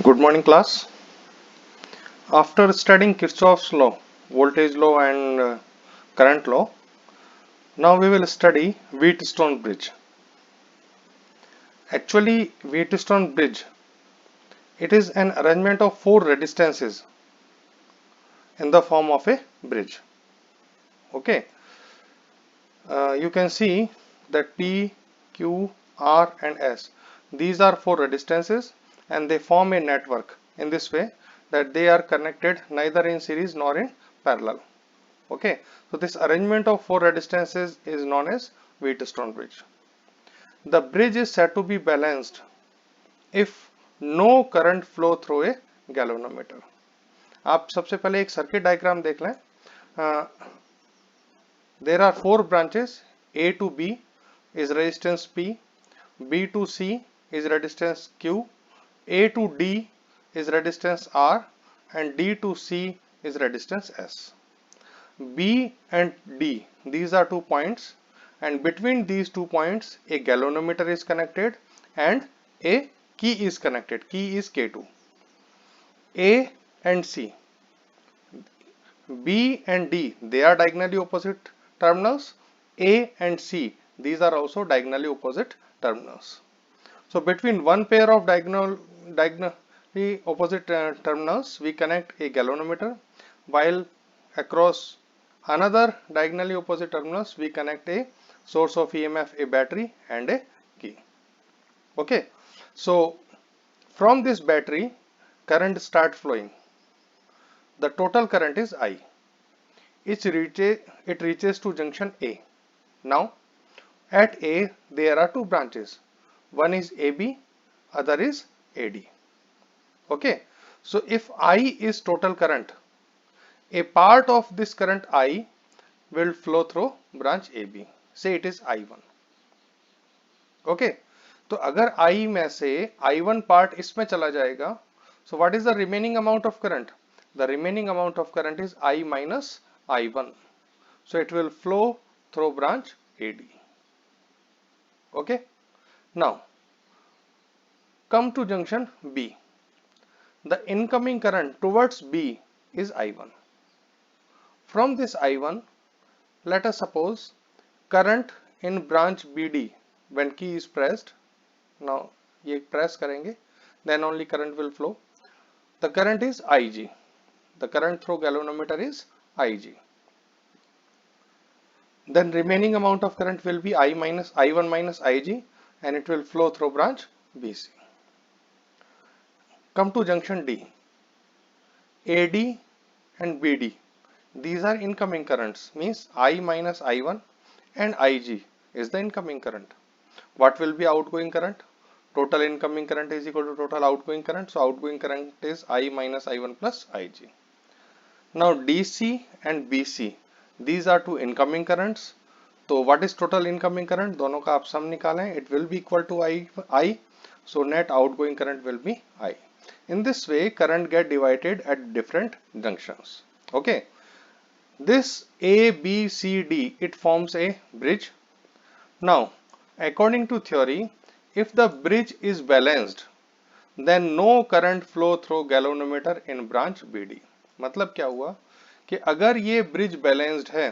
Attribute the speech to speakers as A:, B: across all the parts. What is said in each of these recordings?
A: Good morning, class. After studying Kirchhoff's law, voltage law, and current law, now we will study Wheatstone bridge. Actually, Wheatstone bridge, it is an arrangement of four resistances in the form of a bridge. Okay, you can see that P, Q, R, and S. These are four resistances, and they form a network in this way that they are connected neither in series nor in parallel. Okay, so this arrangement of four resistances is known as Wheatstone bridge. The bridge is said to be balanced if no current flow through a galvanometer. आप सबसे पहले एक circuit diagram देख लें. There are four branches. A to B is resistance P, B to C is resistance Q, A to D is resistance R, and D to C is resistance S. B and D, these are 2 points, and between these 2 points a galvanometer is connected and a key is connected. Key is K2. A and C, B and D, they are diagonally opposite terminals. A and C, these are also diagonally opposite terminals. So between one pair of diagonally opposite terminals we connect a galvanometer, while across another diagonally opposite terminals we connect a source of EMF, a battery, and a key. Okay, so from this battery current start flowing. The total current is I. It reaches to junction A. Now at A there are two branches. One is AB, other is AD. Okay, so if I is total current, a part of this current I will flow through branch AB. Say it is I1. Okay, तो अगर I में से I1 part इसमें चला जाएगा, so what is the remaining amount of current? The remaining amount of current is I minus I1. So it will flow through branch AD. Okay, now come to junction B. The incoming current towards B is I1. From this I1, let us suppose current in branch BD when key is pressed. Now ये press करेंगे, then only current will flow. The current is IG. The current through galvanometer is IG. Then remaining amount of current will be I1 minus IG, and it will flow through branch BC. Come to junction D. AD and BD, these are incoming currents, means I minus I1 and IG is the incoming current. What will be outgoing current? Total incoming current is equal to total outgoing current. So outgoing current is I minus I1 plus IG. Now DC and BC, these are two incoming currents. So what is total incoming current? दोनों का आप sum निकालें. It will be equal to I. So net outgoing current will be I. In this way, current get divided at different junctions. Okay. This A, B, C, D, it forms a bridge. Now, according to theory, if the bridge is balanced, then no current flow through galvanometer in branch BD. मतलब क्या हुआ कि अगर ये bridge balanced है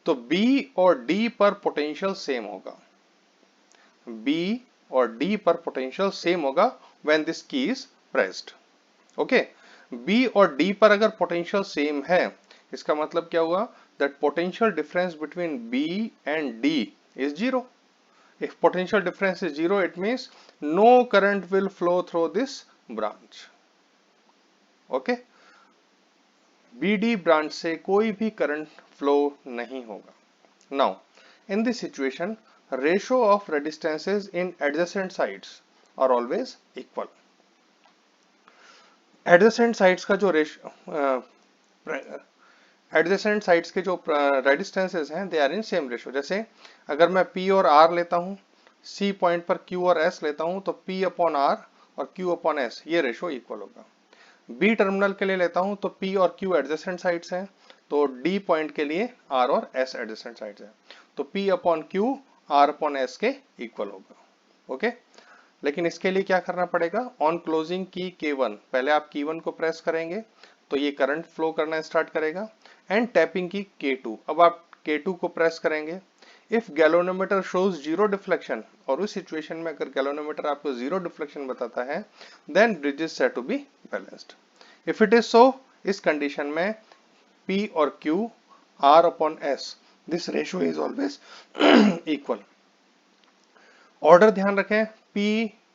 A: तो B और D पर पोटेंशियल सेम होगा. B और D पर पोटेंशियल सेम होगा when this key is pressed. Okay, B और D पर अगर पोटेंशियल सेम है, इसका मतलब क्या हुआ? That potential difference between B and D is zero. If potential difference is zero, it means no current will flow through this branch. Okay, BD branch से कोई भी current flow नहीं होगा. Now, in this situation, ratio of resistances in adjacent sides are always equal. Adjacent sides का जो adjacent sides के जो resistances हैं they are in same ratio. जैसे अगर मैं P और R लेता हूँ, C पॉइंट पर Q और S लेता हूँ, तो P अपॉन R और Q अपॉन S ये रेशियो इक्वल होगा. B टर्मिनल के लिए लेता हूँ तो P और Q एडजेसेंट साइड्स हैं, तो D पॉइंट के लिए R और S एडजेसेंट साइड्स हैं, तो P upon Q R upon S के इक्वल होगा. ओके, लेकिन इसके लिए क्या करना पड़ेगा, ऑन क्लोजिंग की K1, पहले आप K1 को प्रेस करेंगे तो ये करंट फ्लो करना स्टार्ट करेगा, एंड टैपिंग की K2, अब आप K2 को प्रेस करेंगे। If galvanometer shows zero deflection, और उस सिचुएशन में अगर गैल्वेनोमीटर आपको जीरो डिफ्लेक्शन बताता है, then bridge is said to be balanced. If it is so, इस कंडीशन में P और Q R upon S, this ratio is always equal. Order ध्यान रखें, P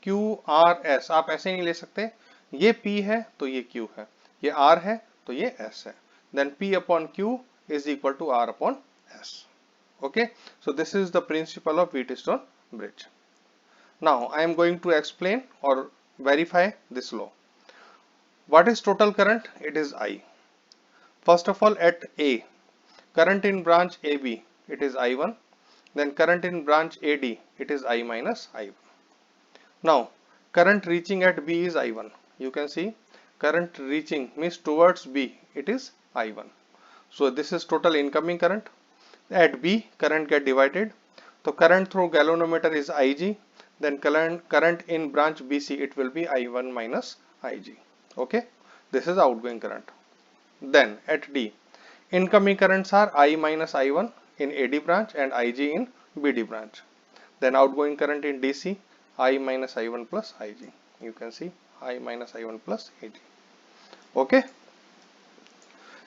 A: Q R S, आप ऐसे नहीं ले सकते, ये P है तो ये Q है, ये R है तो ये S है, then P upon Q is equal to R upon S. Okay, so this is the principle of Wheatstone bridge. Now I am going to explain or verify this law. What is total current? It is I. First of all, at A, current in branch AB, it is I1. Then current in branch AD, it is I minus I1. Now current reaching at B is I1. You can see current reaching means towards B, it is I1. So this is total incoming current. At B, current get divided. So current through galvanometer is Ig. Then current in branch BC, it will be I1 minus Ig. Okay, this is outgoing current. Then at D, incoming currents are I minus I1 in AD branch and Ig in BD branch. Then outgoing current in DC, I minus I1 plus Ig. You can see I minus I1 plus Ig. Okay.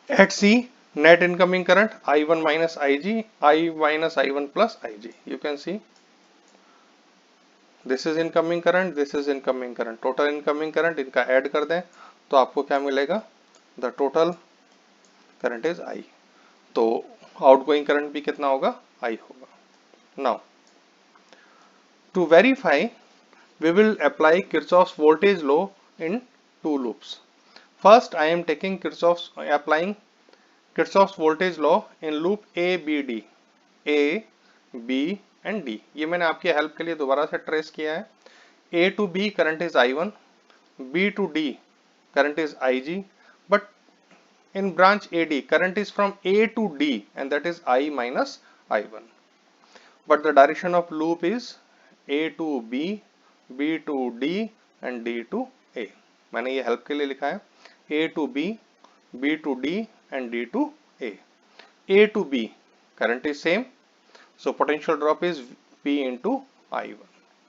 A: At C, net incoming current I1 minus Ig, I minus I1 plus Ig. You can see this is incoming current, this is incoming current, total incoming current, इनका add कर दें तो आपको क्या मिलेगा, the total current is I. तो outgoing current भी कितना होगा, I होगा. Now to verify, we will apply Kirchhoff's voltage law in two loops. First, I am taking applying Kirchhoff's voltage law in loop A, B, D. A, B and D. ये मैंने आपकी help के लिए दोबारा से trace किया है. A to B current is I1, B to D current is Ig, but in branch AD current is from A to D and that is I minus I1. But the direction of loop is A to B, B to D and D to A. मैंने ये help के लिए लिखा है A to B, B to D and D to A. A to B current is same, so potential drop is P into I1.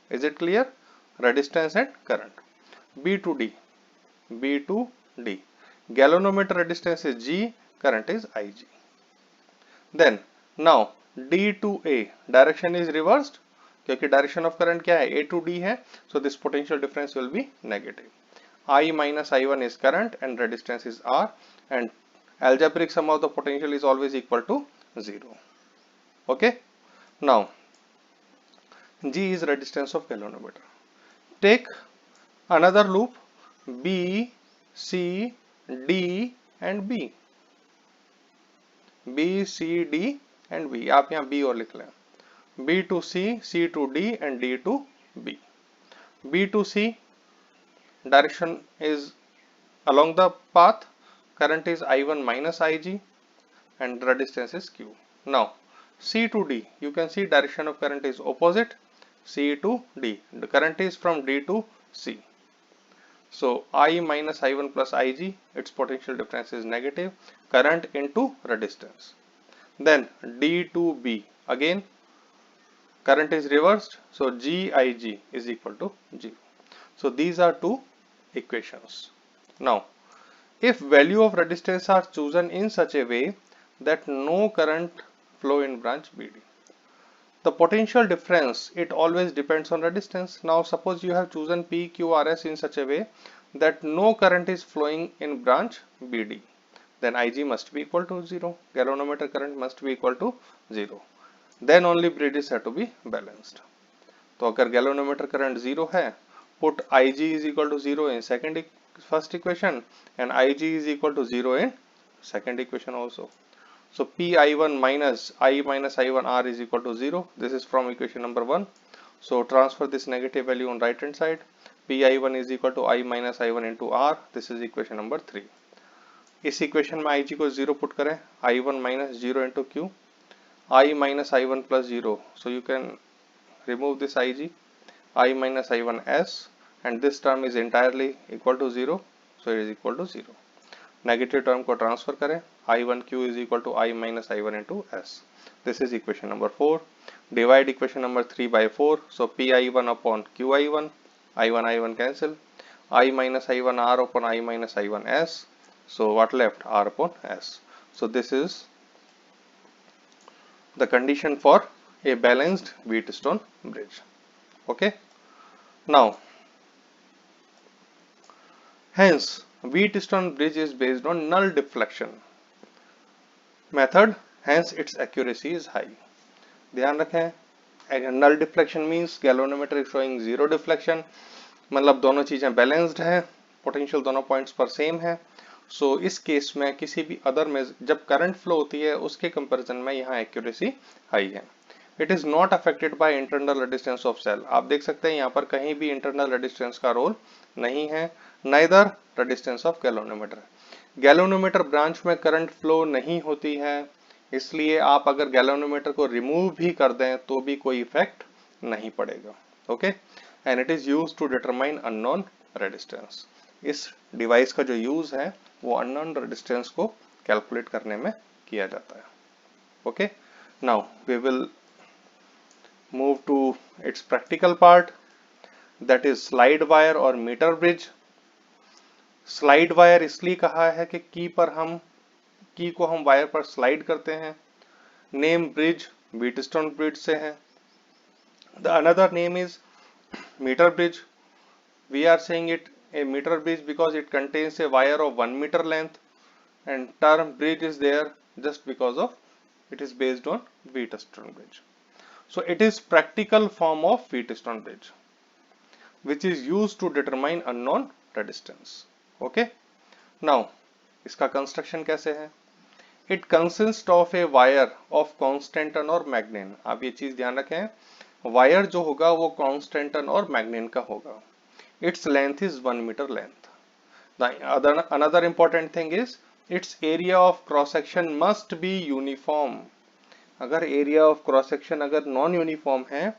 A: Is it clear? Resistance and current. B to D, B to D. Galvanometer resistance is G, current is Ig. Then now D to A, direction is reversed क्योंकि direction of current क्या है, A to D है, so this potential difference will be negative. I minus I1 is current and resistance is R, and algebraic sum of the potential is always equal to 0. Okay. Now G is resistance of galvanometer. Take another loop B, C, D and B. B, C, D and B. आप यहाँ B और लिख लें. B to C, C to D and D to B. B to C, direction is along the path, current is I1 minus Ig and resistance is Q. Now C to D, you can see direction of current is opposite, C to D, the current is from D to C. So I minus I1 plus Ig, its potential difference is negative, current into resistance. Then D to B, again current is reversed, so Gig is equal to 0. So these are two equations. Now if value of resistance are chosen in such a way that no current flow in branch BD, the potential difference, it always depends on resistance. Now suppose you have chosen PQRS in such a way that no current is flowing in branch BD, then Ig must be equal to 0, galvanometer current must be equal to 0, then only bridge is said to be balanced. तो अगर galvanometer current 0 है, put Ig is equal to 0 in first equation and Ig is equal to 0 in second equation also. So Pi1 minus I minus I1 R is equal to 0. This is from equation number 1. So transfer this negative value on right hand side. Pi1 is equal to I minus I1 into R. This is equation number 3. इस equation में Ig को 0 put करें, I1 minus 0 into Q, I minus I1 plus 0. So you can remove this Ig. I minus I1 S, and this term is entirely equal to 0, so it is equal to 0. Negative term को transfer करें, I1Q is equal to I minus I1 into S. This is equation number 4. Divide equation number 3 by 4. So Pi1 upon Qi1, I1 cancel. I minus I1 R upon I minus I1 S. So what left? R upon S. So this is the condition for a balanced Wheatstone bridge. Okay. Now, hence Wheatstone bridge is based on null deflection method, hence its accuracy is high. ध्यान रखें, null deflection means galvanometer is showing zero deflection, मतलब दोनों चीजें balanced है, potential दोनों points पर same है. सो इस केस में किसी भी अदर में जब करंट फ्लो होती है उसके कंपैरिजन में यहाँ एक्यूरेसी हाई है. It is not affected by internal resistance of cell. आप देख सकते हैं यहाँ पर कहीं भी इंटरनल रेजिस्टेंस का रोल नहीं है, neither resistance of galvanometer. Galvanometer branch में करंट फ्लो नहीं होती है, इसलिए आप अगर गैल्वेनोमीटर को रिमूव भी कर दें तो भी कोई इफेक्ट नहीं पड़ेगा. Okay, and it is used to determine unknown resistance. इस डिवाइस का जो यूज है वो अननोन रेजिस्टेंस को कैलकुलेट करने में किया जाता है. Okay, now we will move to its practical part, that is slide wire और मीटर ब्रिज. स्लाइड वायर इसलिए कहा है कि की को हम वायर पर स्लाइड करते हैं. नेम ब्रिज व्हीटस्टोन ब्रिज से है. The another name is meter bridge. We are saying it a meter bridge because it contains a wire of 1 meter length, and term bridge is there just because of it is based on Wheatstone bridge. So it is practical form of Wheatstone bridge which is used to determine unknown resistance. Okay, now इसका construction कैसे है? It consists of a wire of constantan और magnin. आप ये चीज ध्यान रखें, wire जो होगा वो कॉन्स्टेंटन और मैग्नीन का होगा. Its length is 1 metre length. Another important thing is its area of cross section must be uniform. अगर एरिया ऑफ क्रॉस सेक्शन अगर नॉन यूनिफॉर्म है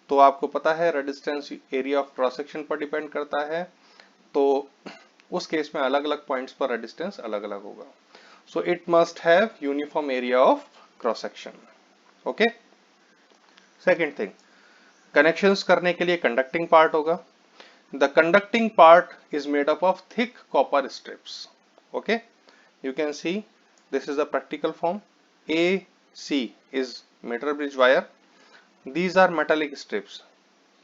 A: तो आपको पता है resistance area of cross section पर डिपेंड करता है, तो उस केस में अलग अलग पॉइंट्स पर रेजिस्टेंस अलग अलग होगा. So it must have uniform area of cross section. Okay, second thing, connections करने के लिए कंडक्टिंग पार्ट होगा. The conducting part is made up of thick copper strips. Okay, you can see this is the practical form. A C is metre bridge wire. These are metallic strips.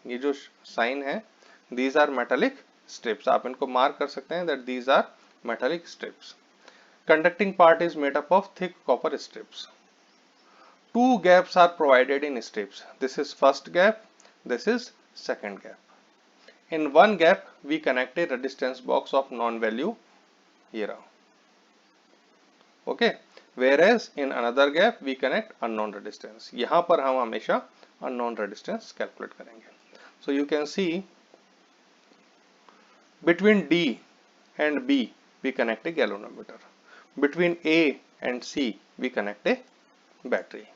A: ये जो sign है these are metallic strips. आप इनको mark कर सकते हैं that these are metallic strips. Conducting part is made up of thick copper strips. Two gaps are provided in strips. This is first gap, this is second gap. In one gap we connect a resistance box of non-value here. Okay, whereas in another gap we connect unknown resistance. यहाँ पर हम हमेशा unknown resistance calculate करेंगे. So you can see between D and B we connect a galvanometer. Between A and C we connect a battery.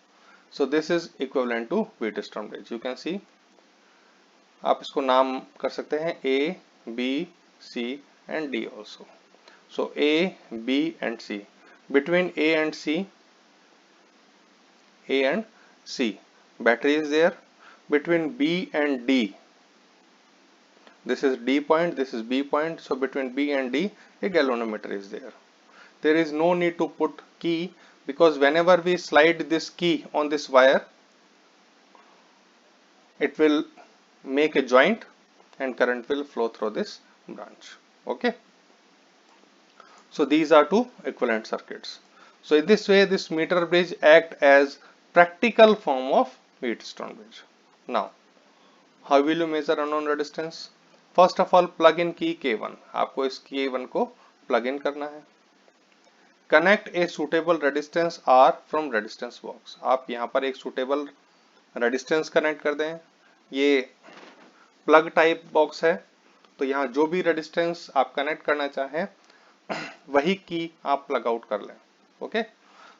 A: So this is equivalent to Wheatstone bridge. You can see, आप इसको नाम कर सकते हैं A, B, C and D also. So A, B and C. Between A and C, battery is there. Between B and D, this is D point, this is B point. So between B and D, a galvanometer is there. There is no need to put key, because whenever we slide this key on this wire, it will make a joint and current will flow through this branch. Okay, so these are two equivalent circuits. So in this way this meter bridge act as practical form of Wheatstone bridge. Now how will you measure unknown resistance? First of all, plug in key K1. आपको इस K1 को plug in करना है. Connect a suitable resistance R from resistance box. आप यहाँ पर एक suitable resistance connect कर दें. ये प्लग टाइप बॉक्स है, तो यहाँ जो भी रेजिस्टेंस आप कनेक्ट करना चाहें वही की आप प्लग आउट कर लें. Okay,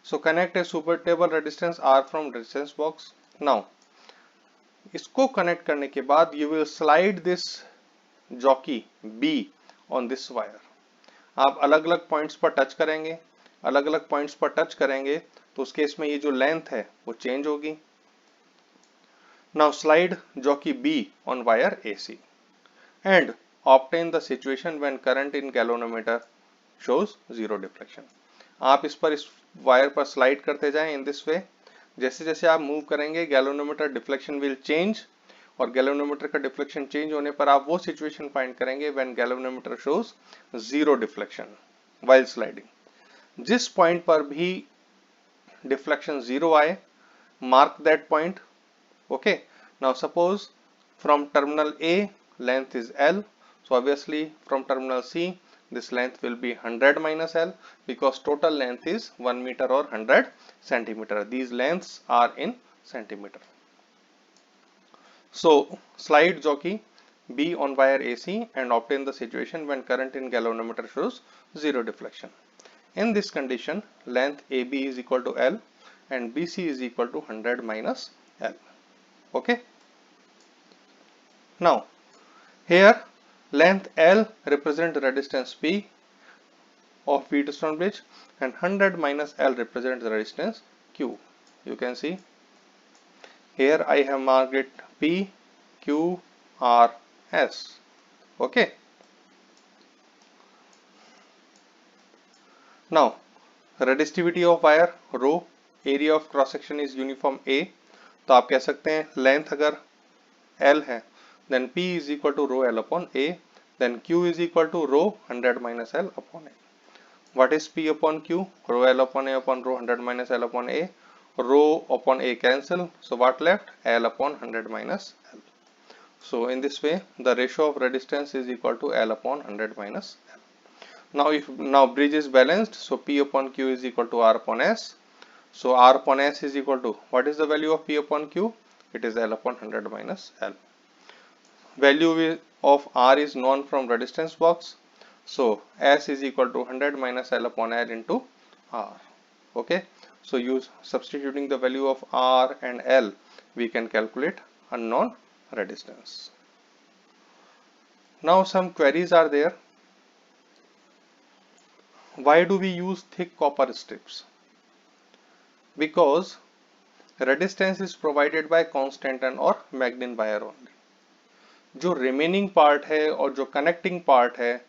A: so connect a suitable resistance R from resistance box. Now इसको कनेक्ट करने के बाद you will slide this jockey B on this wire. आप अलग अलग पॉइंट्स पर टच करेंगे, अलग अलग पॉइंट्स पर टच करेंगे तो उस केस में ये जो लेंथ है वो चेंज होगी। Now slide jockey B on wire AC and obtain the situation when current in galvanometer shows zero deflection। आप इस वायर पर स्लाइड करते जाएं इन दिस वे। जैसे जैसे आप मूव करेंगे गैल्वेनोमीटर डिफ्लेक्शन विल चेंज, और गैल्वेनोमीटर का डिफ्लेक्शन चेंज होने पर आप वो सिचुएशन फाइंड करेंगे when galvanometer shows zero deflection while sliding. जिस पॉइंट पर भी डिफ्लेक्शन जीरो आए, mark that point। okay, now suppose from terminal A length is L, so obviously from terminal C this length will be 100 minus L because total length is 1 meter or 100 centimeter. These lengths are in centimeter. So slide jockey B on wire AC and obtain the situation when current in galvanometer shows zero deflection. In this condition, length AB is equal to L and BC is equal to 100 minus L. Okay. Now, here length L represent resistance P of Wheatstone bridge and 100 minus L represents the resistance Q. You can see here I have marked it P, Q, R, S. Okay. Now, resistivity of wire rho, area of cross section is uniform A, तो आप कह सकते हैं length अगर L है then P is equal to rho L upon A, then Q is equal to rho 100 minus L upon A. What is P upon Q? Rho L upon A upon rho 100 minus L upon A. Rho upon A cancel, so what left? L upon 100 minus L. So in this way the ratio of resistance is equal to L upon 100 minus L. Now bridge is balanced, so P upon Q is equal to R upon S. So R upon S is equal to, what is the value of P upon Q? It is L upon 100 minus L. Value of R is known from resistance box. So S is equal to 100 minus L upon L into R. Okay. So substituting the value of R and L, we can calculate unknown resistance. Now some queries are there. Why do we use thick copper strips? Because resistance is provided by Constantan or Magnin wire only. जो remaining part है और जो connecting part है,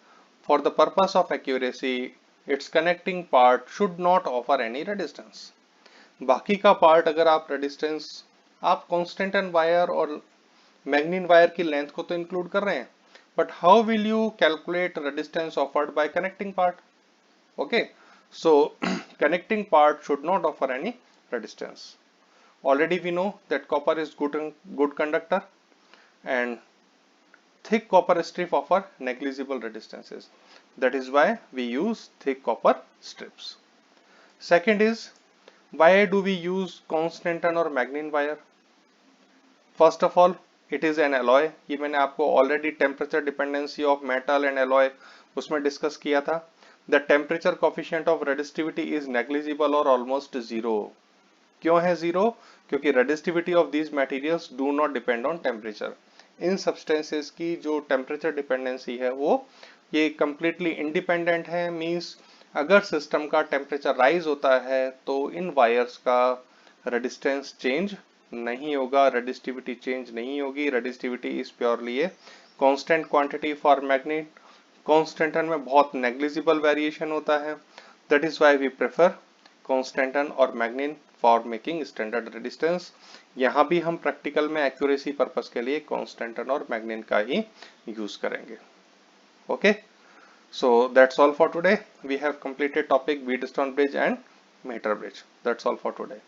A: for the purpose of accuracy, its connecting part should not offer any resistance. बाकी का part अगर आप resistance, आप Constantan wire और Magnin wire की length को तो include कर रहे हैं, but how will you calculate resistance offered by connecting part? Okay, so connecting part should not offer any resistance. Already we know that copper is good conductor and thick copper strip offer negligible resistances. That is why we use thick copper strips. Second is, why do we use Constantan or Magnin wire? First of all, it is an alloy. ये मैंने आपको already temperature dependency of metal and alloy उसमें discuss किया था. The temperature coefficient of resistivity is negligible or almost zero. क्यों है zero? क्योंकि resistivity of these materials do not depend on temperature. In substances की जो temperature dependency है वो ये completely independent है, means अगर system का temperature rise होता है तो इन wires का resistance change नहीं होगा, resistivity change नहीं होगी. Resistivity is purely a constant quantity for magnet. Constantan में बहुत negligible variation होता है. That is why we prefer Constantan और Magnin for making standard resistance. यहाँ भी हम practical में accuracy purpose के लिए Constantan और Magnin का ही use करेंगे. Okay, so that's all for today. We have completed topic Wheatstone bridge and Meter bridge. That's all for today.